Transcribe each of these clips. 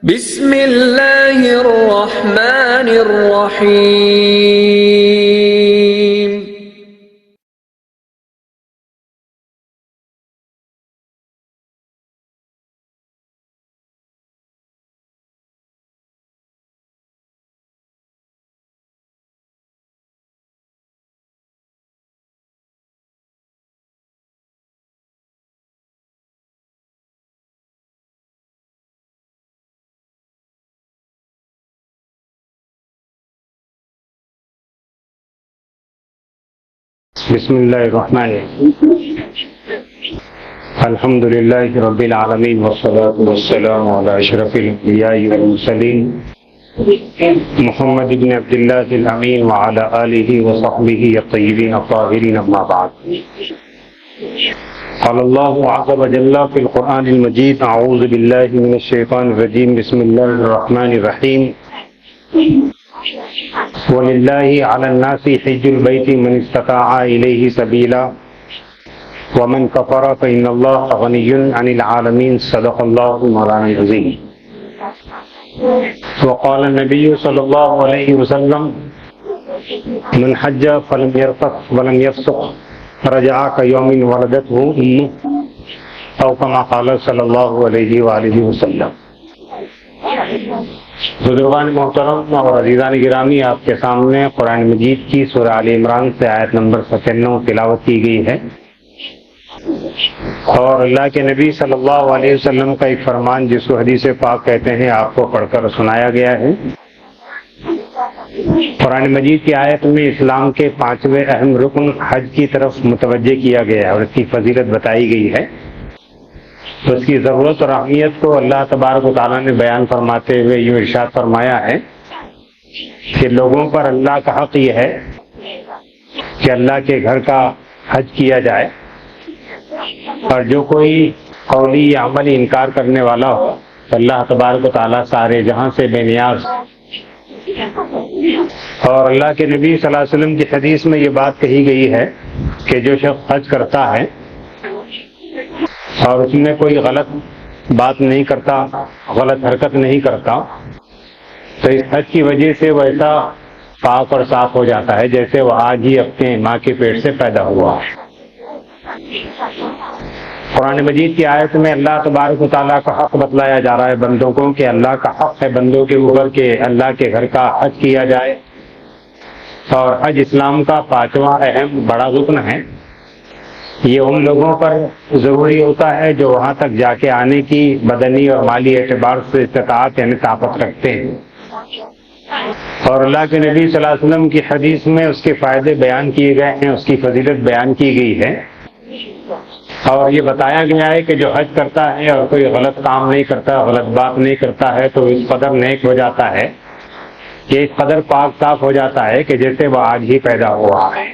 بسم اللہ الرحمن الرحیم۔ بسم اللہ الرحمن الرحیم۔ الحمد للہ رب العالمین والصلاة والسلام علی اشرف الانبیاء والمرسلین محمد بن عبد اللہ الامین وعلی آلہ وصحبہ الطیبین الطاہرین، اما بعد۔ قال اللہ عز وجل فی القرآن المجید: اعوذ باللہ من الشیطان الرجیم، بسم اللہ الرحمن الرحیم۔ وَلِلَّهِ عَلَى النَّاسِ حِجُّ الْبَيْتِ مَنِ اسْتَطَاعَ إِلَيْهِ سَبِيلًا وَمَنْ كَفَرَ فَإِنَّ اللَّهَ غَنِيٌّ عَنِ الْعَالَمِينَ صدق الله مولانا العظيم۔ وقال النبي صلى الله عليه وسلم: من حج فلم يرفث ولم يفسق رجع كيوم ولدته أمه، أو كما قال صلى الله عليه وآله وسلم۔ بزرگان محترم اور عزیزان گرامی، آپ کے سامنے قرآن مجید کی سورہ آل عمران سے آیت نمبر 97 تلاوت کی گئی ہے، اور اللہ کے نبی صلی اللہ علیہ وسلم کا ایک فرمان جس کو حدیث پاک کہتے ہیں آپ کو پڑھ کر سنایا گیا ہے۔ قرآن مجید کی آیت میں اسلام کے 5ویں اہم رکن حج کی طرف متوجہ کیا گیا ہے اور اس کی فضیلت بتائی گئی ہے۔ تو اس کی ضرورت اور اہمیت کو اللہ تبارک و تعالیٰ نے بیان فرماتے ہوئے یوں ارشاد فرمایا ہے کہ لوگوں پر اللہ کا حق یہ ہے کہ اللہ کے گھر کا حج کیا جائے، اور جو کوئی قولی یا عملی انکار کرنے والا ہو تو اللہ تبارک و تعالیٰ سارے جہاں سے بے نیاز۔ اور اللہ کے نبی صلی اللہ علیہ وسلم کی حدیث میں یہ بات کہی گئی ہے کہ جو شخص حج کرتا ہے اور اس میں کوئی غلط بات نہیں کرتا، غلط حرکت نہیں کرتا، تو اس حج کی وجہ سے وہ ایسا پاک اور صاف ہو جاتا ہے جیسے وہ آج ہی اپنے ماں کے پیٹ سے پیدا ہوا۔ قرآن مجید کی آیت میں اللہ تبارک و تعالیٰ کا حق بتلایا جا رہا ہے بندوں کو کہ اللہ کا حق ہے بندوں کے اوپر کہ اللہ کے گھر کا حج کیا جائے، اور حج اسلام کا 5واں اہم بڑا رکن ہے۔ یہ ان لوگوں پر ضروری ہوتا ہے جو وہاں تک جا کے آنے کی بدنی اور مالی اعتبار سے استطاعت یعنی طاقت رکھتے ہیں، اور اللہ کے نبی صلی اللہ علیہ وسلم کی حدیث میں اس کے فائدے بیان کیے گئے ہیں، اس کی فضیلت بیان کی گئی ہے، اور یہ بتایا گیا ہے کہ جو حج کرتا ہے اور کوئی غلط کام نہیں کرتا، غلط بات نہیں کرتا ہے تو اس قدر نیک ہو جاتا ہے کہ اس قدر پاک صاف ہو جاتا ہے کہ جیسے وہ آج ہی پیدا ہوا ہے۔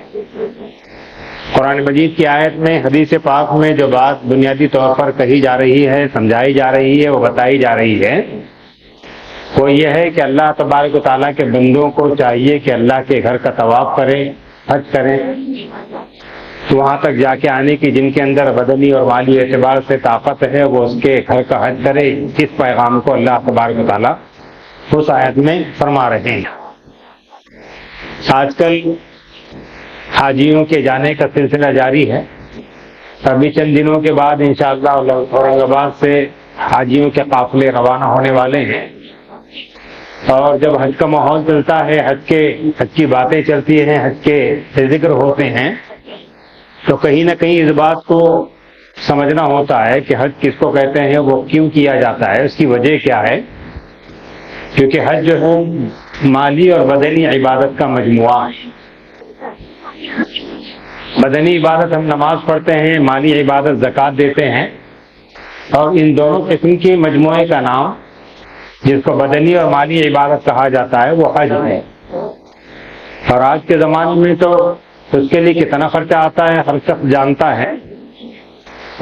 قرآن مجید کی آیت میں حدیث پاک میں جو بات بنیادی طور پر کہی جا رہی ہے، سمجھائی جا رہی ہے، وہ بتائی جا رہی ہے، وہ یہ ہے کہ اللہ تبارک و تعالیٰ کے بندوں کو چاہیے کہ اللہ کے گھر کا طواف کریں، حج کریں، تو وہاں تک جا کے آنے کی جن کے اندر بدنی اور مالی اعتبار سے طاقت ہے وہ اس کے گھر کا حج کرے۔ اس پیغام کو اللہ تبارک و تعالیٰ اس آیت میں فرما رہے ہیں۔ آج کل حاجیوں کے جانے کا سلسلہ جاری ہے، ابھی چند دنوں کے بعد انشاءاللہ اورنگ آباد سے حاجیوں کے قافلے روانہ ہونے والے ہیں، اور جب حج کا ماحول چلتا ہے، حج کی باتیں چلتی ہیں، حج کے ذکر ہوتے ہیں، تو کہیں نہ کہیں اس بات کو سمجھنا ہوتا ہے کہ حج کس کو کہتے ہیں، وہ کیوں کیا جاتا ہے، اس کی وجہ کیا ہے۔ کیونکہ حج جو ہے مالی اور بدنی عبادت کا مجموعہ ہے۔ بدنی عبادت ہم نماز پڑھتے ہیں، مالی عبادت زکوٰۃ دیتے ہیں، اور ان دونوں قسم کے مجموعے کا نام جس کو بدنی اور مالی عبادت کہا جاتا ہے وہ حج ہے۔ اور آج کے زمانے میں تو اس کے لیے کتنا خرچہ آتا ہے ہر شخص جانتا ہے،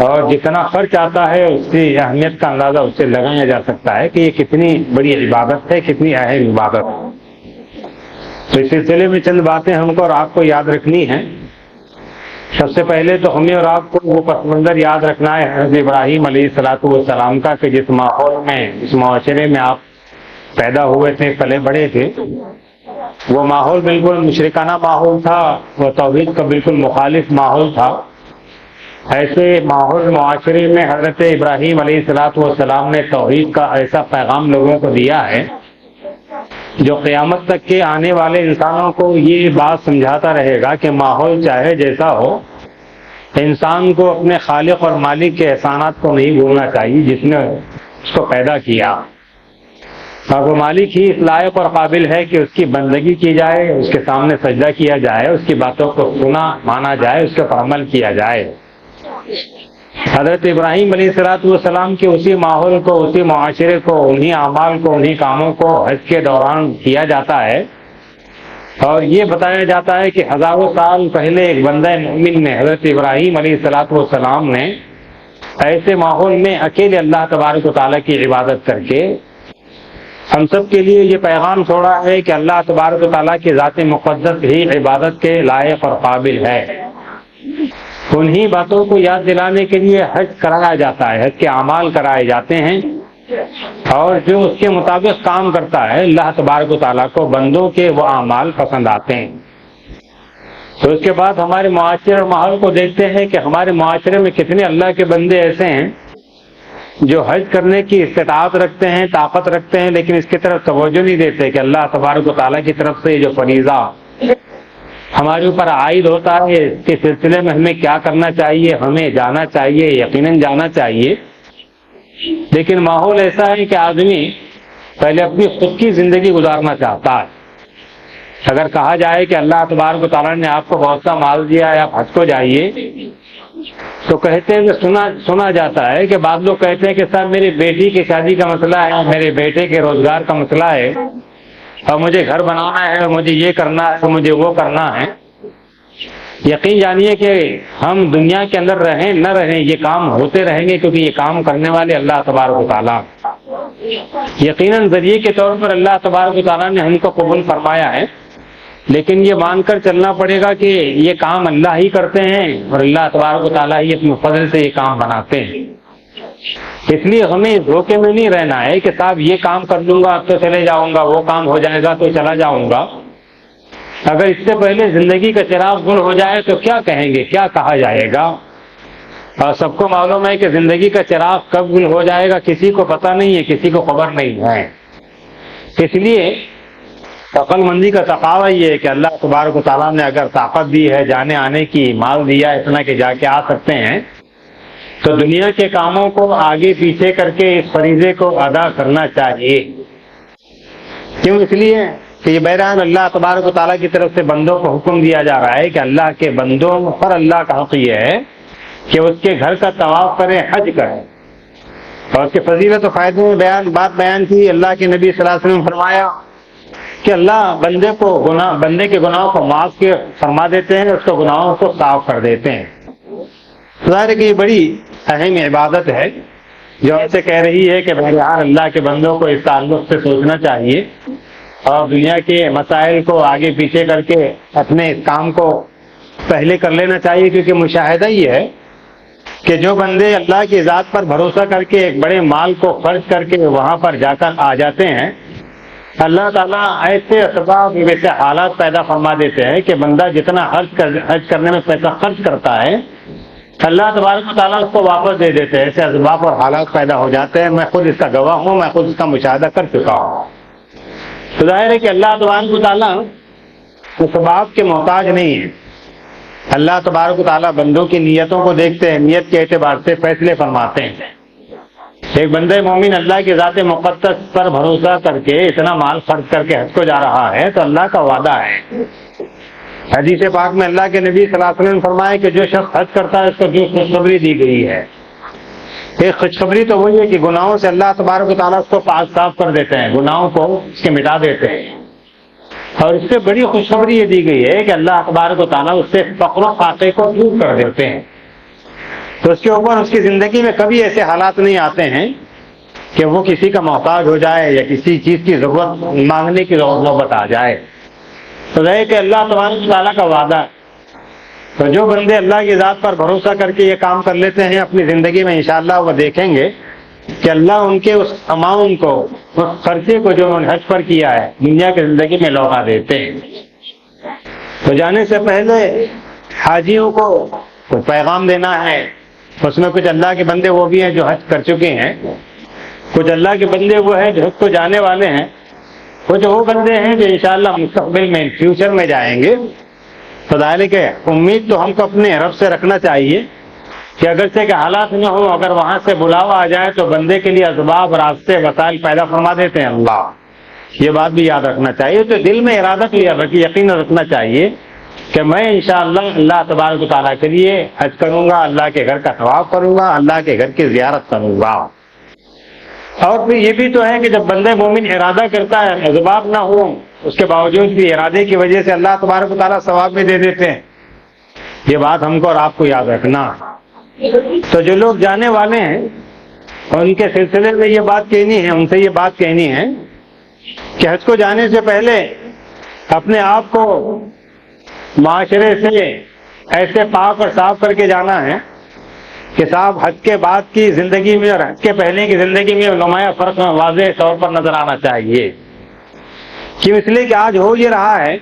اور جتنا خرچ آتا ہے اس کی اہمیت کا اندازہ اس سے لگایا جا سکتا ہے کہ یہ کتنی بڑی عبادت ہے، کتنی اہم عبادت ہے۔ تو اس سلسلے میں چند باتیں ہم کو اور آپ کو یاد رکھنی ہیں سب سے پہلے تو ہمیں اور آپ کو وہ پس منظر یاد رکھنا ہے حضرت ابراہیم علیہ السلام کا، کہ جس ماحول میں، جس معاشرے میں آپ پیدا ہوئے تھے، پلے بڑے تھے، وہ ماحول بالکل مشرکانہ ماحول تھا، وہ توحید کا بالکل مخالف ماحول تھا۔ ایسے ماحول معاشرے میں حضرت ابراہیم علیہ السلام نے توحید کا ایسا پیغام لوگوں کو دیا ہے جو قیامت تک کے آنے والے انسانوں کو یہ بات سمجھاتا رہے گا کہ ماحول چاہے جیسا ہو، انسان کو اپنے خالق اور مالک کے احسانات کو نہیں بھولنا چاہیے جس نے اس کو پیدا کیا، اور وہ مالک ہی اس لائق اور قابل ہے کہ اس کی بندگی کی جائے، اس کے سامنے سجدہ کیا جائے، اس کی باتوں کو سنا مانا جائے، اس کے پر عمل کیا جائے۔ حضرت ابراہیم علیہ السلام کے اسی ماحول کو، اسی معاشرے کو، انہی اعمال کو، انہی کاموں کو حج کے دوران کیا جاتا ہے، اور یہ بتایا جاتا ہے کہ ہزاروں سال پہلے ایک بندہ مومن نے، حضرت ابراہیم علیہ السلام نے ایسے ماحول میں اکیلے اللہ تبارک و تعالیٰ کی عبادت کر کے ہم سب کے لیے یہ پیغام چھوڑا ہے کہ اللہ تبارک و تعالیٰ کی ذات مقدس ہی عبادت کے لائق اور قابل ہے۔ انہی باتوں کو یاد دلانے کے لیے حج کرایا جاتا ہے، حج کے اعمال کرائے جاتے ہیں، اور جو اس کے مطابق کام کرتا ہے اللہ تبارک و تعالیٰ کو بندوں کے وہ اعمال پسند آتے ہیں۔ تو اس کے بعد ہمارے معاشرے اور ماحول کو دیکھتے ہیں کہ ہمارے معاشرے میں کتنے اللہ کے بندے ایسے ہیں جو حج کرنے کی استطاعت رکھتے ہیں، طاقت رکھتے ہیں، لیکن اس کی طرف توجہ نہیں دیتے کہ اللہ تبارک و تعالیٰ کی طرف سے جو فریضہ ہمارے اوپر عائد ہوتا ہے اس کے سلسلے میں ہمیں کیا کرنا چاہیے، ہمیں جانا چاہیے، یقیناً جانا چاہیے، لیکن ماحول ایسا ہے کہ آدمی پہلے اپنی خود کی زندگی گزارنا چاہتا ہے۔ اگر کہا جائے کہ اللہ تبارک و تعالیٰ نے آپ کو بہت سا مال دیا ہے، آپ حج کو جائیے، تو کہتے ہیں کہ سنا جاتا ہے کہ بعض لوگ کہتے ہیں کہ صاحب میری بیٹی کی شادی کا مسئلہ ہے، میرے بیٹے کے روزگار کا مسئلہ ہے، اور مجھے گھر بنانا ہے، مجھے یہ کرنا ہے، مجھے وہ کرنا ہے۔ یقین جانیے کہ ہم دنیا کے اندر رہیں نہ رہیں، یہ کام ہوتے رہیں گے، کیونکہ یہ کام کرنے والے اللہ تبارک و تعالیٰ یقیناً ذریعے کے طور پر اللہ تبارک و تعالیٰ نے ہم کو قبول فرمایا ہے، لیکن یہ مان کر چلنا پڑے گا کہ یہ کام اللہ ہی کرتے ہیں اور اللہ تبارک و تعالیٰ ہی اپنے فضل سے یہ کام بناتے ہیں۔ اس لیے ہمیں دھوکے میں نہیں رہنا ہے کہ صاحب یہ کام کر لوں گا تو چلے جاؤں گا، وہ کام ہو جائے گا تو چلا جاؤں گا۔ اگر اس سے پہلے زندگی کا چراغ گل ہو جائے تو کیا کہیں گے، کیا کہا جائے گا؟ اور سب کو معلوم ہے کہ زندگی کا چراغ کب گل ہو جائے گا کسی کو پتہ نہیں ہے، کسی کو خبر نہیں ہے۔ اس لیے عقل مندی کا تقاضا یہ ہے کہ اللہ تبارک و تعالیٰ نے اگر طاقت دی ہے، جانے آنے کی، مال دیا اتنا کہ جا کے آ سکتے ہیں، تو دنیا کے کاموں کو آگے پیچھے کر کے اس فریضے کو ادا کرنا چاہیے۔ کیوں؟ اس لیے کہ یہ بہرحال اللہ تبارک و تعالیٰ کی طرف سے بندوں کو حکم دیا جا رہا ہے کہ اللہ کے بندوں پر اللہ کا حق یہ ہے کہ اس کے گھر کا طواف کریں، حج کریں، اور اس کے فضیلت و فائدوں میں بات بیان کی۔ اللہ کے نبی صلی اللہ علیہ وسلم نے فرمایا کہ اللہ بندے کے گناہوں کو معاف فرما دیتے ہیں، اس کے گناہوں کو صاف کر دیتے ہیں۔ ظاہر ہے کہ یہ بڑی اہم عبادت ہے جو ہم سے کہہ رہی ہے کہ بہرحال اللہ کے بندوں کو اس تعلق سے سوچنا چاہیے اور دنیا کے مسائل کو آگے پیچھے کر کے اپنے اس کام کو پہلے کر لینا چاہیے، کیونکہ مشاہدہ یہ ہے کہ جو بندے اللہ کی ذات پر بھروسہ کر کے ایک بڑے مال کو خرچ کر کے وہاں پر جا کر آ جاتے ہیں، اللہ تعالیٰ ایسے اسباب ویسے حالات پیدا فرما دیتے ہیں کہ بندہ جتنا حج کرنے میں پیسہ خرچ کرتا ہے، اللہ تبارک و تعالیٰ اس کو واپس دے دیتے ہیں۔ ایسے اسباب اور حالات پیدا ہو جاتے ہیں، میں خود اس کا گواہ ہوں، میں خود اس کا مشاہدہ کر چکا ہوں۔ تو ظاہر ہے کہ اللہ تبارک و تعالیٰ اسباب کے محتاج نہیں ہے۔ اللہ تبارک و تعالیٰ بندوں کی نیتوں کو دیکھتے ہیں، نیت کے اعتبار سے فیصلے فرماتے ہیں۔ ایک بندہ مومن اللہ کی ذات مقدس پر بھروسہ کر کے اتنا مال خرچ کر کے حج کو جا رہا ہے تو اللہ کا وعدہ ہے۔ حدیث پاک میں اللہ کے نبی صلی اللہ علیہ وسلم نے فرمایا کہ جو شخص حج کرتا ہے اس کو جو خوشخبری دی گئی ہے، ایک خوشخبری تو وہی ہے کہ گناہوں سے اللہ تبارک و تعالیٰ اس کو پاک صاف کر دیتے ہیں، گناہوں کو اس کے مٹا دیتے ہیں، اور اس سے بڑی خوشخبری یہ دی گئی ہے کہ اللہ تبارک و تعالیٰ اس سے فقر و فاقے کو دور کر دیتے ہیں۔ تو اس کے اوپر اس کی زندگی میں کبھی ایسے حالات نہیں آتے ہیں کہ وہ کسی کا محتاج ہو جائے یا کسی چیز کی ضرورت مانگنے کی نوبت آ جائے۔ تو رہے کہ اللہ تبارک و تعالیٰ کا وعدہ تو جو بندے اللہ کی ذات پر بھروسہ کر کے یہ کام کر لیتے ہیں اپنی زندگی میں انشاءاللہ وہ دیکھیں گے کہ اللہ ان کے اس اماؤنٹ کو، اس خرچے کو جو انہوں نے حج پر کیا ہے دنیا کی زندگی میں لوٹا دیتے ہیں۔ تو جانے سے پہلے حاجیوں کو کچھ پیغام دینا ہے۔ اس میں کچھ اللہ کے بندے وہ بھی ہیں جو حج کر چکے ہیں، کچھ اللہ کے بندے وہ ہیں جو حج کو جانے والے ہیں، کچھ وہ بندے ہیں جو انشاءاللہ مستقبل میں فیوچر میں جائیں گے۔ تو ظاہر ہے کہ امید تو ہم کو اپنے رب سے رکھنا چاہیے کہ اگرچہ کہ حالات نہ ہو، اگر وہاں سے بلاوا آ جائے تو بندے کے لیے اسباب، راستے، وسائل پیدا فرما دیتے ہیں اللہ۔ یہ بات بھی یاد رکھنا چاہیے۔ تو دل میں ارادہ کیا رکھیے، یقین رکھنا چاہیے کہ میں انشاءاللہ اللہ تبارک و تعالیٰ کے لیے حج کروں گا، اللہ کے گھر کا طواف کروں گا، اللہ کے گھر کی زیارت کروں گا۔ اور پھر یہ بھی تو ہے کہ جب بندے مومن ارادہ کرتا ہے، اسباب نہ ہو، اس کے باوجود بھی ارادے کی وجہ سے اللہ تبارک و تعالیٰ ثواب بھی دے دیتے ہیں۔ یہ بات ہم کو اور آپ کو یاد رکھنا۔ تو جو لوگ جانے والے ہیں ان کے سلسلے میں یہ بات کہنی ہے، ان سے یہ بات کہنی ہے کہ حج کو جانے سے پہلے اپنے آپ کو معاشرے سے ایسے پاک اور صاف کر کے جانا ہے کہ صاحب حج کے بعد کی زندگی میں اور حج کے پہلے کی زندگی میں نمایاں فرق واضح طور پر نظر آنا چاہیے۔ کیوں؟ اس لیے کہ آج ہو یہ رہا ہے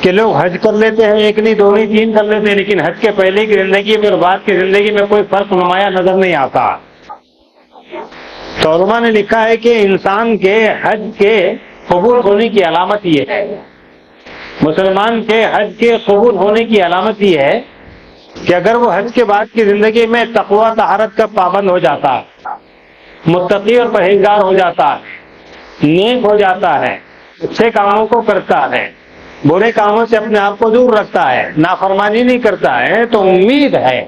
کہ لوگ حج کر لیتے ہیں، ایک نہیں دو نہیں تین کر لیتے ہیں، لیکن حج کے پہلے کی زندگی میں اور بعد کی زندگی میں کوئی فرق نمایاں نظر نہیں آتا۔ تو علماء نے لکھا ہے کہ انسان کے حج کے قبول ہونے کی علامت یہ ہے، مسلمان کے حج کے قبول ہونے کی علامت یہ ہے کہ اگر وہ حج کے بعد کی زندگی میں تقویٰ طہارت کا پابند ہو جاتا ہے، متقی اور پرہیزگار ہو جاتا ہے، نیک ہو جاتا ہے، اچھے کاموں کو کرتا ہے، برے کاموں سے اپنے آپ کو دور رکھتا ہے، نافرمانی نہیں کرتا ہے، تو امید ہے،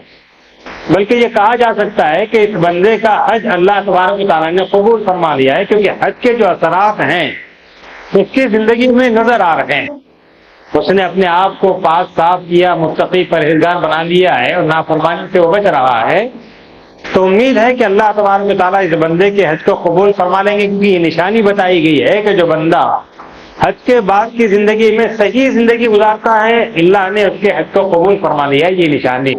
بلکہ یہ کہا جا سکتا ہے کہ اس بندے کا حج اللہ تبارک و تعالیٰ نے قبول فرما لیا ہے، کیونکہ حج کے جو اثرات ہیں اس کی زندگی میں نظر آ رہے ہیں۔ اس نے اپنے آپ کو پاک صاف کیا، متقی پرہیزگار بنا لیا ہے اور نافرمانی سے وہ بچ رہا ہے۔ تو امید ہے کہ اللہ تبارک و تعالیٰ اس بندے کے حج کو قبول فرما لیں گے، کیونکہ یہ نشانی بتائی گئی ہے کہ جو بندہ حج کے بعد کی زندگی میں صحیح زندگی گزارتا ہے، اللہ نے اس کے حج کو قبول فرما لیا ہے، یہ نشانی۔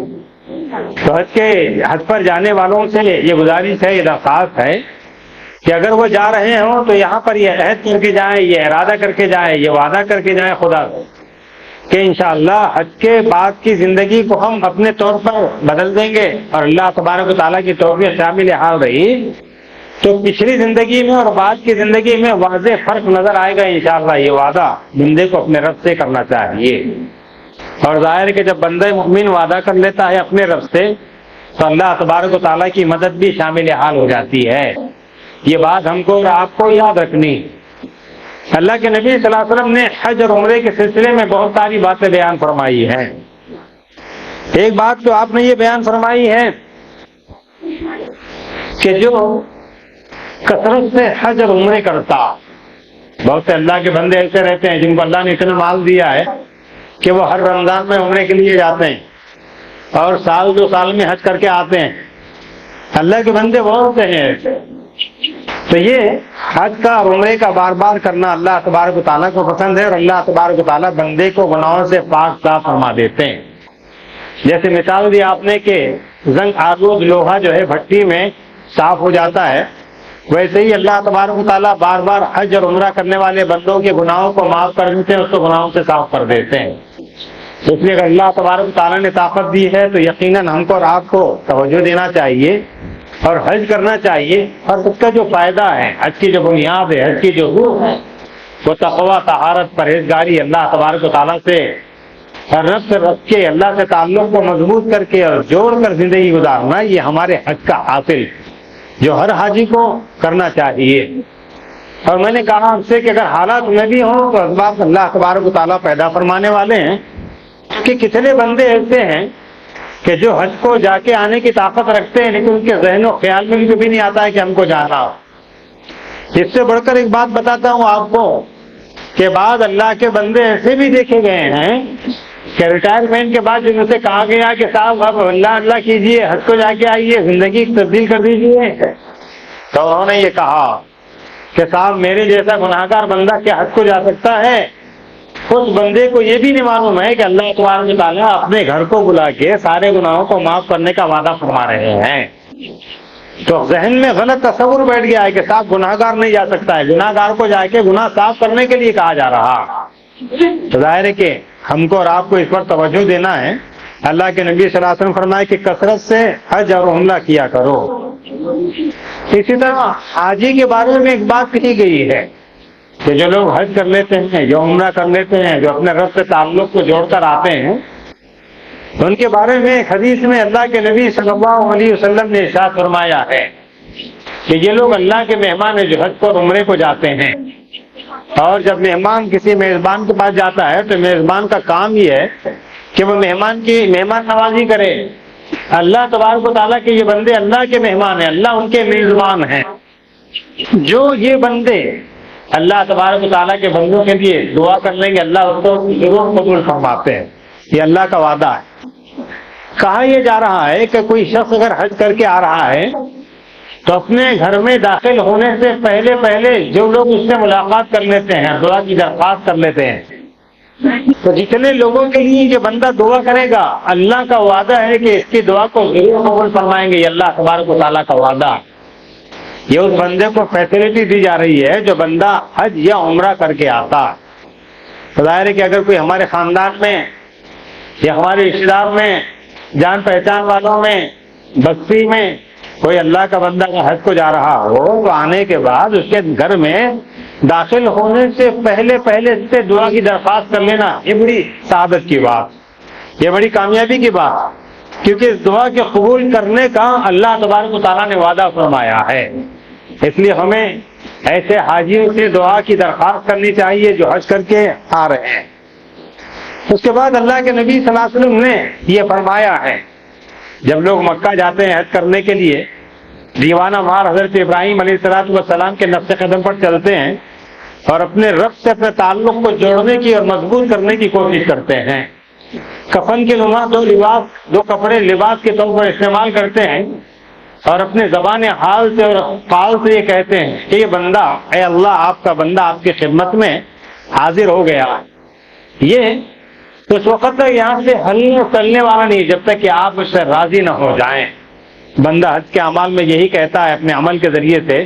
تو حج پر جانے والوں سے یہ گزارش ہے، یہ درخواست ہے کہ اگر وہ جا رہے ہوں تو یہاں پر یہ عہد کر کے جائیں، یہ ارادہ کر کے جائیں، یہ وعدہ کر کے جائیں خدا سے کہ انشاءاللہ حج کے بعد کی زندگی کو ہم اپنے طور پر بدل دیں گے، اور اللہ تبارک و تعالیٰ کی توفیق شامل حال رہی تو پچھلی زندگی میں اور بعد کی زندگی میں واضح فرق نظر آئے گا انشاءاللہ۔ یہ وعدہ بندے کو اپنے رب سے کرنا چاہیے، اور ظاہر ہے کہ جب بندہ مومن وعدہ کر لیتا ہے اپنے رب سے تو اللہ تبارک و تعالیٰ کی مدد بھی شامل حال ہو جاتی ہے۔ یہ بات ہم کو اور آپ کو یاد رکھنی۔ اللہ کے نبی صلی اللہ علیہ وسلم نے حج اور عمرے کے سلسلے میں بہت ساری باتیں بیان فرمائی ہیں۔ ایک بات تو آپ نے یہ بیان فرمائی ہے کہ جو کثرت سے حج اور عمرے کرتا، بہت سے اللہ کے بندے ایسے رہتے ہیں جن کو اللہ نے اتنا مال دیا ہے کہ وہ ہر رمضان میں عمرے کے لیے جاتے ہیں اور سال دو سال میں حج کر کے آتے ہیں۔ اللہ کے بندے بہت سے ہیں ایسے۔ تو یہ حج کا اور عمرے کا بار بار کرنا اللہ تبارک و تعالیٰ کو پسند ہے، اور اللہ تبارک و تعالیٰ بندے کو گناہوں سے پاک صاف فرما دیتے ہیں۔ جیسے مثال دی آپ نے کہ زنگ آلود لوہا جو ہے بھٹی میں صاف ہو جاتا ہے، ویسے ہی اللہ تبارک و تعالیٰ بار بار حج اور عمرہ کرنے والے بندوں کے گناہوں کو معاف کر دیتے ہیں، اس کو گناہوں سے صاف کر دیتے ہیں۔ اس لیے اگر اللہ تبارک و تعالیٰ نے طاقت دی ہے تو یقیناً ہم کو اور آپ کو توجہ دینا چاہیے اور حج کرنا چاہیے۔ اور اس کا جو فائدہ ہے، حج کی جو بنیاد ہے، حج کی جو روح ہے، وہ تقویٰ، طہارت، پرہیزگاری، اللہ تبارک و تعالیٰ سے اور رب سے رکھ کے اللہ سے تعلق کو مضبوط کر کے اور جوڑ کر زندگی گزارنا، یہ ہمارے حج کا حاصل جو ہر حاجی کو کرنا چاہیے۔ اور میں نے کہا آپ سے کہ اگر حالات میں بھی ہوں تو اسباب اللہ تبارک و تعالیٰ پیدا فرمانے والے ہیں، کہ کتنے بندے ایسے ہیں کہ جو حج کو جا کے آنے کی طاقت رکھتے ہیں لیکن ان کے ذہن و خیال میں بھی کبھی نہیں آتا ہے کہ ہم کو جانا ہو۔ اس سے بڑھ کر ایک بات بتاتا ہوں آپ کو کہ بعض اللہ کے بندے ایسے بھی دیکھے گئے ہیں کہ ریٹائرمنٹ کے بعد جن سے کہا گیا کہ صاحب اب اللہ کیجئے، حج کو جا کے آئیے، زندگی تبدیل کر دیجئے، تو انہوں نے یہ کہا کہ صاحب میرے جیسا گناہگار بندہ کیا حج کو جا سکتا ہے؟ اس بندے کو یہ بھی نہیں معلوم ہے کہ اللہ تبارک و تعالیٰ اپنے گھر کو بلا کے سارے گناہوں کو معاف کرنے کا وعدہ فرما رہے ہیں. تو ذہن میں غلط تصور بیٹھ گیا ہے کہ صاحب گناہ گار نہیں جا سکتا ہے، گناہ گار کو جا کے گناہ صاف کرنے کے لیے کہا جا رہا. تو ظاہر ہے کہ ہم کو اور آپ کو اس پر توجہ دینا ہے. اللہ کے نبی صلی اللہ علیہ وسلم فرمائے کہ کثرت سے حج اور عمرہ کیا کرو. اسی طرح حاجی کے بارے میں ایک بات کہی گئی ہے کہ جو لوگ حج کر لیتے ہیں، جو عمرہ کر لیتے ہیں، جو اپنے رب سے تعلق کو جوڑ کر آتے ہیں، ان کے بارے میں ایک حدیث میں اللہ کے نبی صلی اللہ علیہ وسلم نے ارشاد فرمایا ہے کہ یہ لوگ اللہ کے مہمان ہیں جو حج پر عمرے کو جاتے ہیں. اور جب مہمان کسی میزبان کے پاس جاتا ہے تو میزبان کا کام یہ ہے کہ وہ مہمان نوازی کرے. اللہ تبارک و تعالیٰ کے یہ بندے اللہ کے مہمان ہیں، اللہ ان کے میزبان ہیں. جو یہ بندے اللہ تبارک و تعالیٰ کے بندوں کے لیے دعا کر لیں گے، اللہ اس کو ضرور قبول فرماتے ہیں. یہ اللہ کا وعدہ ہے. کہا یہ جا رہا ہے کہ کوئی شخص اگر حج کر کے آ رہا ہے تو اپنے گھر میں داخل ہونے سے پہلے جو لوگ اس سے ملاقات کر لیتے ہیں، دعا کی درخواست کر لیتے ہیں، تو جتنے لوگوں کے لیے یہ بندہ دعا کرے گا، اللہ کا وعدہ ہے کہ اس کی دعا کو ضرور قبول فرمائیں گے. یہ اللہ تبارک و تعالیٰ کا وعدہ. یہ اس بندے کو فیسلٹی دی جا رہی ہے جو بندہ حج یا عمرہ کر کے آتا. ظاہر ہے کہ اگر کوئی ہمارے خاندان میں یا ہمارے رشتے دار میں، جان پہچان والوں میں، بستی میں کوئی اللہ کا بندہ کا حج کو جا رہا ہو تو آنے کے بعد اس کے گھر میں داخل ہونے سے پہلے اس سے دعا کی درخواست کر لینا، یہ بڑی سعادت کی بات، یہ بڑی کامیابی کی بات. کیونکہ اس دعا کے قبول کرنے کا اللہ تبارک و تعالیٰ نے وعدہ فرمایا ہے. اس لیے ہمیں ایسے حاجیوں سے دعا کی درخواست کرنی چاہیے جو حج کر کے آ رہے ہیں. اس کے بعد اللہ کے نبی صلی اللہ علیہ وسلم نے یہ فرمایا ہے، جب لوگ مکہ جاتے ہیں حج کرنے کے لیے، دیوانہ مار حضرت ابراہیم علیہ السلام کے نقش قدم پر چلتے ہیں اور اپنے رب سے اپنے تعلق کو جوڑنے کی اور مضبوط کرنے کی کوشش کرتے ہیں. کفن کے نما دو کپڑے لباس کے طور پر استعمال کرتے ہیں اور اپنے زبان حال سے اور قال سے یہ کہتے ہیں کہ یہ بندہ، اے اللہ، آپ کا بندہ آپ کی خدمت میں حاضر ہو گیا. یہ اس وقت تک یہاں سے چلنے والا نہیں جب تک کہ آپ اس سے راضی نہ ہو جائیں. بندہ حج کے اعمال میں یہی کہتا ہے اپنے عمل کے ذریعے سے.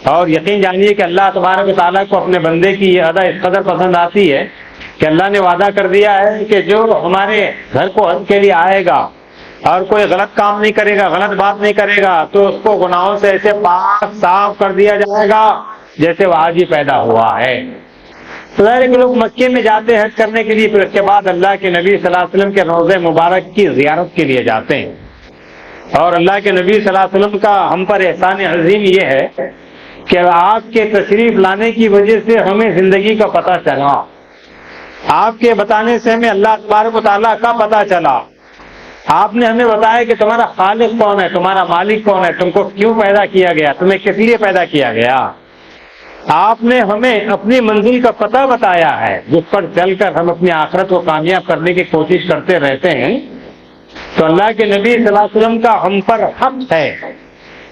اور یقین جانیے کہ اللہ تبارک و تعالیٰ کو اپنے بندے کی یہ ادا اس قدر پسند آتی ہے کہ اللہ نے وعدہ کر دیا ہے کہ جو ہمارے گھر کو حج کے لیے آئے گا اور کوئی غلط کام نہیں کرے گا، غلط بات نہیں کرے گا، تو اس کو گناہوں سے ایسے پاک صاف کر دیا جائے گا جیسے وہ آج ہی پیدا ہوا ہے. ظاہر ہے کہ لوگ مکے میں جاتے ہیں حج کرنے کے لیے، پھر اس کے بعد اللہ کے نبی صلی اللہ علیہ وسلم کے روضہ مبارک کی زیارت کے لیے جاتے ہیں. اور اللہ کے نبی صلی اللہ علیہ وسلم کا ہم پر احسان عظیم یہ ہے کہ آپ کے تشریف لانے کی وجہ سے ہمیں زندگی کا پتہ چلا. آپ کے بتانے سے ہمیں اللہ تبارک و تعالیٰ کا پتہ چلا. آپ نے ہمیں بتایا کہ تمہارا خالق کون ہے، تمہارا مالک کون ہے، تم کو کیوں پیدا کیا گیا، تمہیں کس لیے پیدا کیا گیا. آپ نے ہمیں اپنی منزل کا پتہ بتایا ہے جس پر چل کر ہم اپنی آخرت کو کامیاب کرنے کی کوشش کرتے رہتے ہیں. تو اللہ کے نبی صلی اللہ علیہ وسلم کا ہم پر حق ہے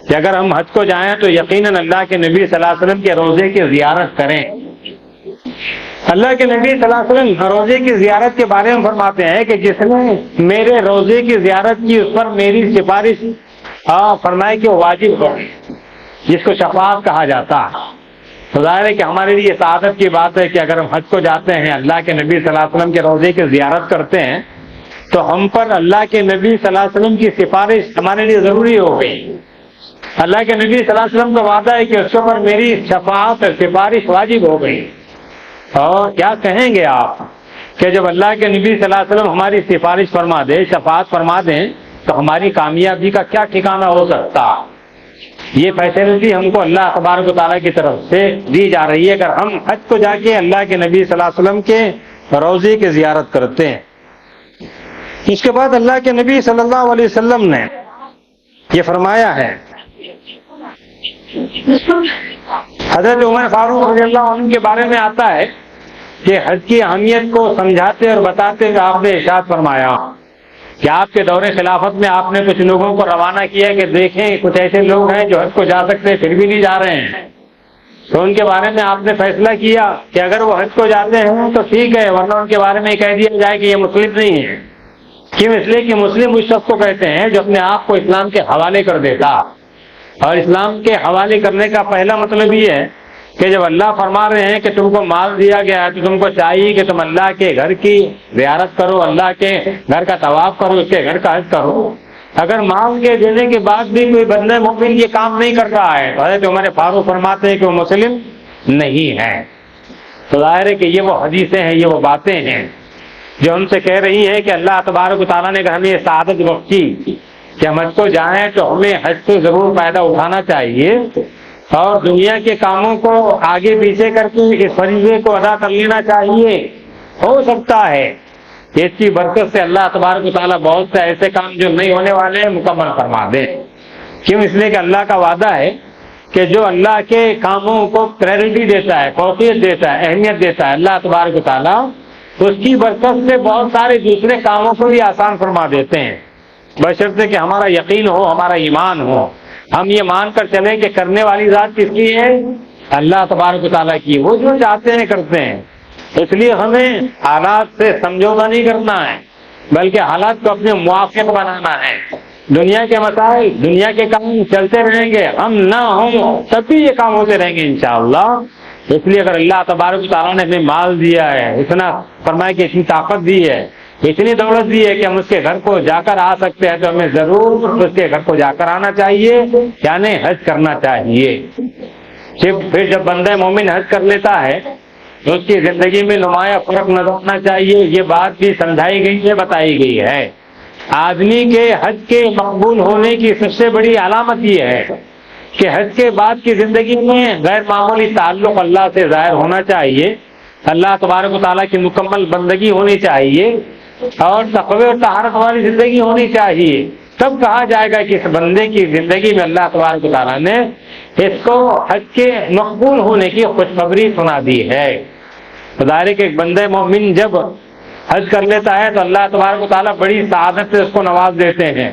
کہ اگر ہم حج کو جائیں تو یقیناً اللہ کے نبی صلی اللہ علیہ وسلم کے روضے کی زیارت کریں. اللہ کے نبی صلی اللہ علیہ وسلم روضے کی زیارت کے بارے میں فرماتے ہیں کہ جس نے میرے روضے کی زیارت کی اس پر میری سفارش فرمائے کہ وہ واجب ہو، جس کو شفاعت کہا جاتا ہے. ظاہر ہے کہ ہمارے لیے سعادت کی بات ہے کہ اگر ہم حج کو جاتے ہیں، اللہ کے نبی صلی اللہ علیہ وسلم کے روضے کی زیارت کرتے ہیں، تو ہم پر اللہ کے نبی صلی اللہ علیہ وسلم کی سفارش ہمارے لیے ضروری ہو گئی. اللہ کے نبی صلی اللہ علیہ وسلم کا وعدہ ہے کہ اس پر میری شفاعت اور سفارش واجب ہو گئی. اور کیا کہیں گے آپ کہ جب اللہ کے نبی صلی اللہ علیہ وسلم ہماری سفارش فرما دے، شفاعت فرما دیں، تو ہماری کامیابی کا کیا ٹھکانہ ہو سکتا. یہ فیسلٹی ہم کو اللہ تبارک و تعالیٰ کی طرف سے دی جا رہی ہے اگر ہم حج کو جا کے اللہ کے نبی صلی اللہ علیہ وسلم کے روضے کی زیارت کرتے ہیں. اس کے بعد اللہ کے نبی صلی اللہ علیہ وسلم نے یہ فرمایا ہے، حضرت عمر فاروق رضی اللہ عنہ کے بارے میں آتا ہے کہ حج کی اہمیت کو سمجھاتے اور بتاتے ہوئے آپ نے ارشاد فرمایا کہ آپ کے دور خلافت میں آپ نے کچھ لوگوں کو روانہ کیا کہ دیکھیں کچھ ایسے لوگ ہیں جو حج کو جا سکتے پھر بھی نہیں جا رہے ہیں. تو ان کے بارے میں آپ نے فیصلہ کیا کہ اگر وہ حج کو جاتے ہیں تو ٹھیک ہے، ورنہ ان کے بارے میں کہہ دیا جائے کہ یہ مسلم نہیں ہے۔ کیوں؟ اس لیے کہ مسلم اس شخص کو کہتے ہیں جو اپنے آپ کو اسلام کے حوالے کر دیتا، اور اسلام کے حوالے کرنے کا پہلا مطلب یہ ہے کہ جب اللہ فرما رہے ہیں کہ تم کو مال دیا گیا ہے تو تم کو چاہیے کہ تم اللہ کے گھر کی زیارت کرو، اللہ کے گھر کا طواف کرو، اس کے گھر کا حج کرو۔ اگر مال کے دینے کے بعد بھی کوئی بندہ مومن یہ کام نہیں کر رہا ہے تو حضرت عمر فاروق فرماتے ہیں کہ وہ مسلم نہیں ہے۔ تو ظاہر ہے کہ یہ وہ حدیثیں ہیں، یہ وہ باتیں ہیں جو ہم سے کہہ رہی ہیں کہ اللہ تبارک و تعالیٰ نے اگر ہمیں یہ سعادت بخشی کہ ہم حج کو جائیں تو ہمیں حج سے ضرور فائدہ اٹھانا چاہیے، اور دنیا کے کاموں کو آگے پیچھے کر کے اس فریضے کو ادا کر لینا چاہیے۔ ہو سکتا ہے کہ اس کی برکت سے اللہ تبارک و تعالیٰ بہت سے ایسے کام جو نہیں ہونے والے ہیں مکمل فرما دے۔ کیوں؟ اس لیے کہ اللہ کا وعدہ ہے کہ جو اللہ کے کاموں کو پریورٹی دیتا ہے، فوقیت دیتا ہے، اہمیت دیتا ہے اللہ تبارک و تعالیٰ، تو اس کی برکت سے بہت سارے دوسرے کاموں کو بھی آسان فرما دیتے ہیں، بشرطے کہ ہمارا یقین ہو، ہمارا ایمان ہو، ہم یہ مان کر چلیں کہ کرنے والی ذات کس کی ہے؟ اللہ تبارک و تعالیٰ کی۔ وہ جو چاہتے ہیں کرتے ہیں۔ اس لیے ہمیں حالات سے سمجھوتا نہیں کرنا ہے، بلکہ حالات کو اپنے موافق بنانا ہے۔ دنیا کے مسائل، دنیا کے کام چلتے رہیں گے، ہم نہ ہوں تب بھی یہ کام ہوتے رہیں گے انشاءاللہ۔ اس لیے اگر اللہ تبارک و تعالیٰ نے ہمیں مال دیا ہے، اتنا فرمایا کہ اتنی طاقت دی ہے، اتنی دولت دی ہے کہ ہم اس کے گھر کو جا کر آ سکتے ہیں، تو ہمیں ضرور اس کے گھر کو جا کر آنا چاہیے، یعنی حج کرنا چاہیے۔ پھر جب بندہ مومن حج کر لیتا ہے تو اس کی زندگی میں نمایاں فرق نظر آنا چاہیے۔ یہ بات بھی سمجھائی گئی ہے، بتائی گئی ہے۔ آدمی کے حج کے مقبول ہونے کی سب سے بڑی علامت یہ ہے کہ حج کے بعد کی زندگی میں غیر معمولی تعلق اللہ سے ظاہر ہونا چاہیے، اللہ تبارک و تعالیٰ کی مکمل بندگی ہونی چاہیے، اور تقوی اور طہارت والی زندگی ہونی چاہیے۔ تب کہا جائے گا کہ اس بندے کی زندگی میں اللہ تبارک و تعالیٰ نے اس کو حج کے مقبول ہونے کی خوشخبری سنا دی ہے۔ ظاہر ہے کہ ایک بندہ مومن جب حج کر لیتا ہے تو اللہ تبارک و تعالیٰ بڑی سعادت سے اس کو نواز دیتے ہیں،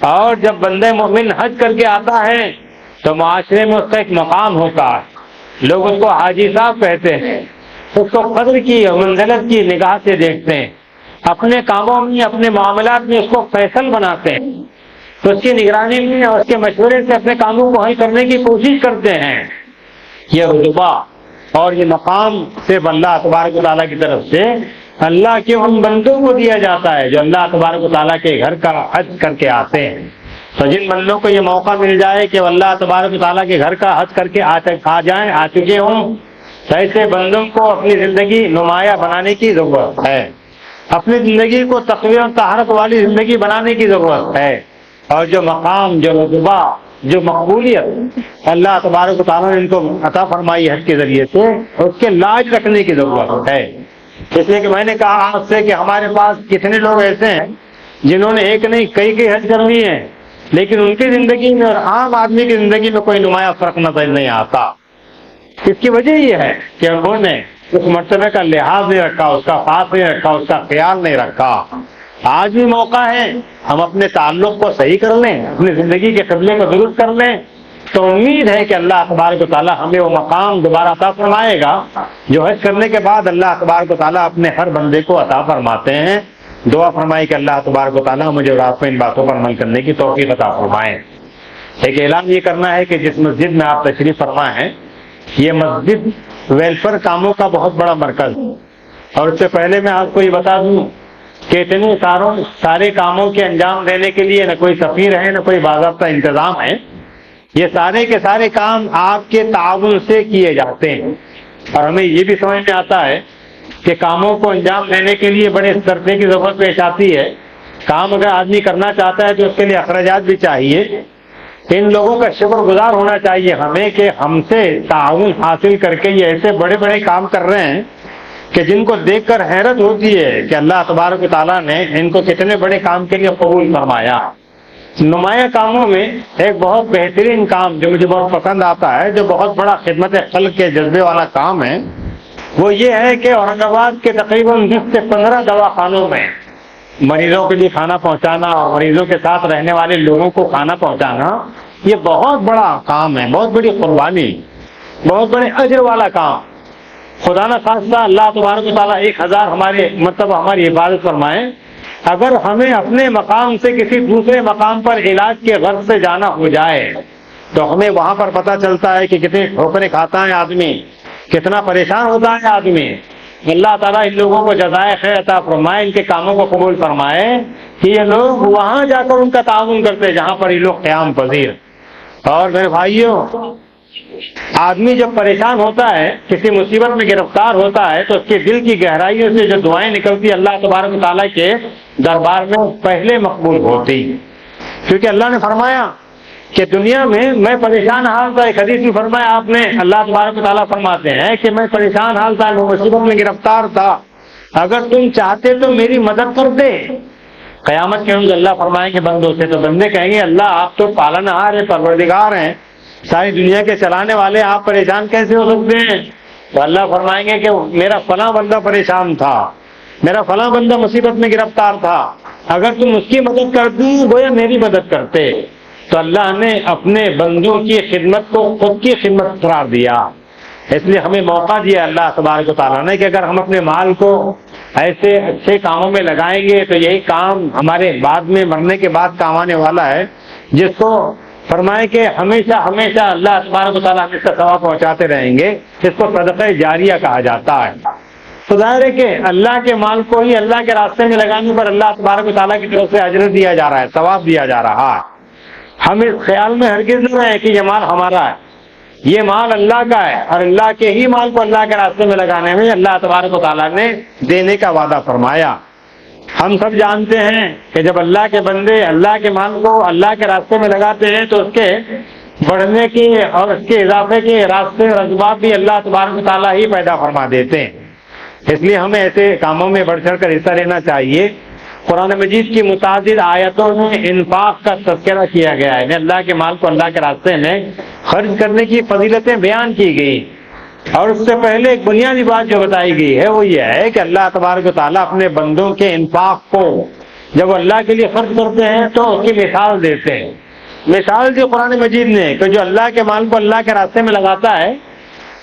اور جب بندہ مومن حج کر کے آتا ہے تو معاشرے میں اس کا ایک مقام ہوتا ہے، لوگ اس کو حاجی صاحب کہتے ہیں، اس کو قدر کی اور منزلت کی نگاہ سے دیکھتے ہیں، اپنے کاموں میں، اپنے معاملات میں اس کو فیصل بناتے ہیں، تو اس کی نگرانی میں اور اس کے مشورے سے اپنے کاموں کو حل کرنے کی کوشش کرتے ہیں۔ یہ رتبہ اور یہ مقام صرف اللہ تبارک و تعالیٰ کی طرف سے اللہ کے ان بندوں کو دیا جاتا ہے جو اللہ تبارک و تعالیٰ کے گھر کا حج کر کے آتے ہیں۔ تو جن بندوں کو یہ موقع مل جائے کہ وہ اللہ تبارک و تعالیٰ کے گھر کا حج کر کے آ جائیں، آ چکے ہوں، تو ایسے بندوں کو اپنی زندگی نمایاں بنانے کی ضرورت ہے، اپنی زندگی کو تقوی اور طہارت والی زندگی بنانے کی ضرورت ہے، اور جو مقام، جو رتبہ، جو مقبولیت اللہ تبارک و تعالیٰ نے ان کو عطا فرمائی حج کے ذریعے سے، اس کے لاج رکھنے کی ضرورت ہے۔ اس لیے کہ میں نے کہا آپ سے کہ ہمارے پاس کتنے لوگ ایسے ہیں جنہوں نے ایک نہیں کئی حج کر لی ہیں، لیکن ان کی زندگی میں اور عام آدمی کی زندگی میں کوئی نمایاں فرق نظر نہیں آتا۔ اس کی وجہ یہ ہے کہ انہوں نے اس مرتبہ کا لحاظ نہیں رکھا، اس کا خاص نہیں رکھا، اس کا خیال نہیں رکھا۔ آج بھی موقع ہے ہم اپنے تعلق کو صحیح کر لیں، اپنی زندگی کے قبلے کو درست کر لیں، تو امید ہے کہ اللہ تبارک و تعالیٰ ہمیں وہ مقام دوبارہ عطا فرمائے گا جو حج کرنے کے بعد اللہ تبارک و تعالیٰ اپنے ہر بندے کو عطا فرماتے ہیں۔ دعا فرمائے کہ اللہ تبارک و تعالیٰ مجھے اور آپ کو ان باتوں پر عمل کرنے کی توفیق عطا فرمائے۔ ایک اعلان یہ کرنا ہے کہ جس مسجد میں آپ تشریف فرما ہیں، یہ مسجد ویلفیئر کاموں کا بہت بڑا مرکز ہے، اور اس سے پہلے میں آپ کو یہ بتا دوں کہ اتنے سارے کاموں کے انجام دینے کے لیے نہ کوئی سفیر ہے، نہ کوئی باضابطہ انتظام ہے۔ یہ سارے کے سارے کام آپ کے تعاون سے کیے جاتے ہیں، اور ہمیں یہ بھی سمجھ میں آتا ہے کہ کاموں کو انجام دینے کے لیے بڑے سرپے کی ضرورت پیش آتی ہے۔ کام اگر آدمی کرنا چاہتا ہے تو اس کے لیے اخراجات بھی چاہیے۔ ان لوگوں کا شکر گزار ہونا چاہیے ہمیں کہ ہم سے تعاون حاصل کر کے یہ ایسے بڑے بڑے کام کر رہے ہیں کہ جن کو دیکھ کر حیرت ہوتی ہے کہ اللہ تبارک و تعالیٰ نے ان کو کتنے بڑے کام کے لیے قبول فرمایا۔ نمایاں کاموں میں ایک بہت بہترین کام جو مجھے بہت پسند آتا ہے، جو بہت بڑا خدمت خلق کے جذبے والا کام ہے، وہ یہ ہے کہ اورنگ آباد کے تقریباً 10 سے 15 دواخانوں میں مریضوں کے لیے کھانا پہنچانا اور مریضوں کے ساتھ رہنے والے لوگوں کو کھانا پہنچانا، یہ بہت بڑا کام ہے، بہت بڑی قربانی۔ بہت بڑے اجر والا کام. خدا نہ خواستہ اللہ تبارک و تعالیٰ 1000 ہماری حفاظت فرمائے، اگر ہمیں اپنے مقام سے کسی دوسرے مقام پر علاج کے غرض سے جانا ہو جائے تو ہمیں وہاں پر پتہ چلتا ہے کہ کتنے ٹھوکریں کھاتا ہے آدمی، کتنا پریشان ہوتا ہے آدمی. اللہ تعالیٰ ان لوگوں کو جزائے خیر عطا فرمائے، ان کے کاموں کو قبول فرمائے کہ یہ لوگ وہاں جا کر ان کا تعاون کرتے جہاں پر یہ لوگ قیام پذیر. اور میرے بھائیوں، آدمی جب پریشان ہوتا ہے، کسی مصیبت میں گرفتار ہوتا ہے، تو اس کے دل کی گہرائیوں سے جو دعائیں نکلتی اللہ تبارک و تعالیٰ کے دربار میں پہلے مقبول ہوتی. کیونکہ اللہ نے فرمایا کہ دنیا میں پریشان حال تھا. ایک حدیث میں فرمایا آپ نے، اللہ تبارک و تعالیٰ فرماتے ہیں کہ میں پریشان حال تھا، میں مصیبت میں گرفتار تھا، اگر تم چاہتے تو میری مدد کرتے. قیامت کے روز اللہ فرمائیں کہ بندوں سے، تو بندے کہیں گے اللہ آپ تو پالنہار ہیں، پروردگار ہیں، ساری دنیا کے چلانے والے، آپ پریشان کیسے ہو سکتے ہیں؟ تو اللہ فرمائیں گے کہ میرا فلاں بندہ پریشان تھا، میرا فلاں بندہ مصیبت میں گرفتار تھا، اگر تم اس کی مدد کرتی گویا میری مدد کرتے. تو اللہ نے اپنے بندوں کی خدمت کو خود کی خدمت قرار دیا. اس لیے ہمیں موقع دیا اللہ تبارک و تعالیٰ نے کہ اگر ہم اپنے مال کو ایسے اچھے کاموں میں لگائیں گے تو یہی کام ہمارے بعد میں مرنے کے بعد کام آنے والا ہے، جس کو فرمائے کہ ہمیشہ ہمیشہ اللہ تبارک و تعالیٰ ہم اس کا ثواب پہنچاتے رہیں گے، جس کو صدقہ جاریہ کہا جاتا ہے. تو ظاہر ہے کہ اللہ کے مال کو ہی اللہ کے راستے میں لگانے پر اللہ تبارک و تعالیٰ کی طرف سے اجر دیا جا رہا ہے، ثواب دیا جا رہا ہے. ہم اس خیال میں ہرگز نہ رہیں کہ یہ مال ہمارا ہے، یہ مال اللہ کا ہے، اور اللہ کے ہی مال کو اللہ کے راستے میں لگانے میں اللہ تبارک و تعالیٰ نے دینے کا وعدہ فرمایا. ہم سب جانتے ہیں کہ جب اللہ کے بندے اللہ کے مال کو اللہ کے راستے میں لگاتے ہیں تو اس کے بڑھنے کی اور اس کے اضافے کے راستے اور اسباب بھی اللہ تبارک و تعالیٰ ہی پیدا فرما دیتے ہیں. اس لیے ہمیں ایسے کاموں میں بڑھ چڑھ کر حصہ لینا چاہیے. قرآن مجید کی متعدد آیتوں میں انفاق کا تذکرہ کیا گیا ہے، اللہ کے مال کو اللہ کے راستے میں خرچ کرنے کی فضیلتیں بیان کی گئی. اور اس سے پہلے ایک بنیادی بات جو بتائی گئی ہے وہ یہ ہے کہ اللہ تبارک و تعالیٰ اپنے بندوں کے انفاق کو جب اللہ کے لیے خرچ کرتے ہیں تو اس کی مثال دیتے ہیں. مثال دی قرآن مجید نے کہ جو اللہ کے مال کو اللہ کے راستے میں لگاتا ہے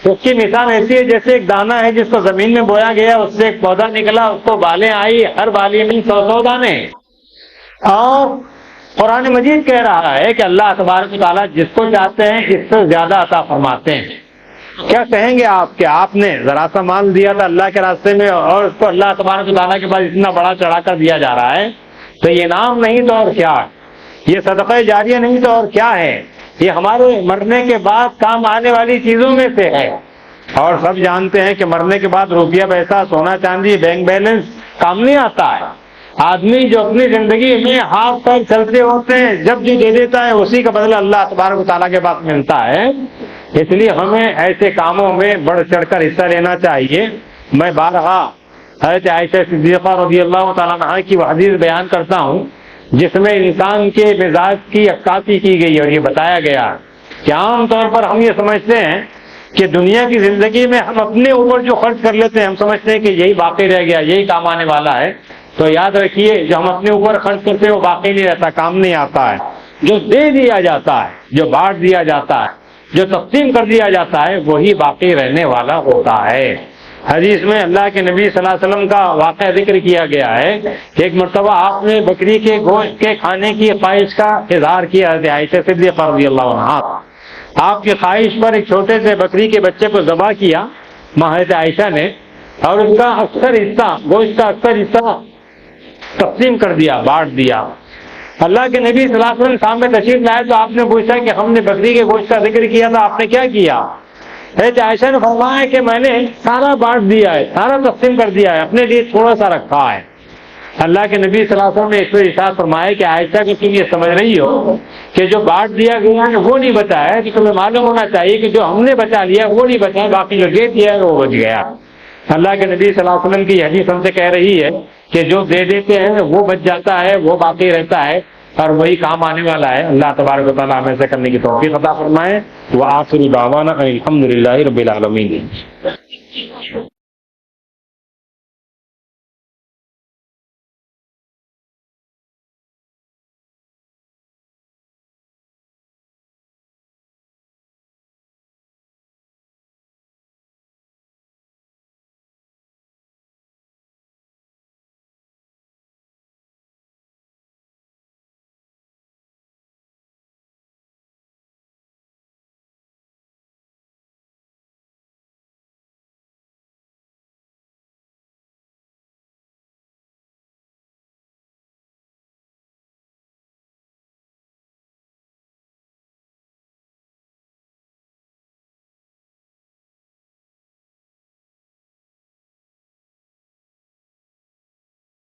اس کی مثال ایسی ہے جیسے ایک دانہ ہے جس کو زمین میں بویا گیا، اس سے ایک پودا نکلا، اس کو بالیں آئی، ہر بالی میں 100 دانے. اور قرآن مجید کہہ رہا ہے کہ اللہ تبارک و تعالیٰ جس کو چاہتے ہیں اس سے زیادہ عطا فرماتے ہیں. کیا کہیں گے آپ کہ آپ نے ذرا سا مال دیا تھا اللہ کے راستے میں اور اس کو اللہ تبارک و تعالیٰ کے پاس اتنا بڑا چڑھا کر دیا جا رہا ہے، تو یہ انعام نہیں تو اور کیا ہے، یہ صدقہ جاریہ نہیں تو اور کیا ہے، یہ ہمارے مرنے کے بعد کام آنے والی چیزوں میں سے ہے. اور سب جانتے ہیں کہ مرنے کے بعد روپیہ پیسہ، سونا چاندی، بینک بیلنس کام نہیں آتا ہے. آدمی جو اپنی زندگی میں ہاتھ پیر چلتے ہوتے ہیں جب جو دے دیتا ہے اسی کا بدلہ اللہ تبارک و تعالیٰ کے پاس ملتا ہے. اس لیے ہمیں ایسے کاموں میں بڑھ چڑھ کر حصہ لینا چاہیے. میں بارہا حضرت عائشہ صدیقہ رضی اللہ تعالیٰ عنہا کی وہ حدیث بیان کرتا ہوں جس میں انسان کے مزاج کی عکاسی کی گئی اور یہ بتایا گیا کہ عام طور پر ہم یہ سمجھتے ہیں کہ دنیا کی زندگی میں ہم اپنے اوپر جو خرچ کر لیتے ہیں ہم سمجھتے ہیں کہ یہی باقی رہ گیا، یہی کام آنے والا ہے. تو یاد رکھیے جو ہم اپنے اوپر خرچ کرتے ہیں وہ باقی نہیں رہتا، کام نہیں آتا ہے. جو دے دیا جاتا ہے، جو بانٹ دیا جاتا ہے، جو تقسیم کر دیا جاتا ہے وہی باقی رہنے والا ہوتا ہے. حدیث میں اللہ کے نبی صلی اللہ علیہ وسلم کا واقعہ ذکر کیا گیا ہے کہ ایک مرتبہ آپ نے بکری کے گوشت کے کھانے کی خواہش کا اظہار کیا. حضرت عائشہ صدیقہ رضی اللہ عنہا آپ کی خواہش پر ایک چھوٹے سے بکری کے بچے کو ذبح کیا حضرت عائشہ نے، اور اس کا اکثر حصہ، گوشت کا اکثر حصہ تقسیم کر دیا، بانٹ دیا. اللہ کے نبی صلی اللہ علیہ وسلم سامنے تشریف لائے تو آپ نے پوچھا کہ ہم نے بکری کے گوشت کا ذکر کیا تھا، آپ نے کیا کیا؟ حضرت عائشہ نے فرمایا کہ میں نے سارا بانٹ دیا ہے، سارا تقسیم کر دیا ہے، اپنے لیے تھوڑا سا رکھا ہے. اللہ کے نبی صلی اللہ علیہ وسلم نے اس پر ارشاد فرمایا کہ عائشہ کہ تم یہ سمجھ رہی ہو کہ جو بانٹ دیا گیا ہے وہ نہیں بچا ہے، کہ تمہیں معلوم ہونا چاہیے کہ جو ہم نے بچا لیا وہ نہیں بچا، باقی جو دے دیا ہے وہ بچ گیا. اللہ کے نبی صلی اللہ علیہ وسلم کی یہ حدیث ہم سے کہہ رہی ہے کہ جو دے دیتے ہیں وہ بچ جاتا ہے، وہ باقی رہتا ہے اور وہی کام آنے والا ہے. اللہ تبارک و تعالیٰ ہمیں سے کرنے کی توفیق عطا فرمائے. وآخر دعوانا الحمد للہ رب العالمین.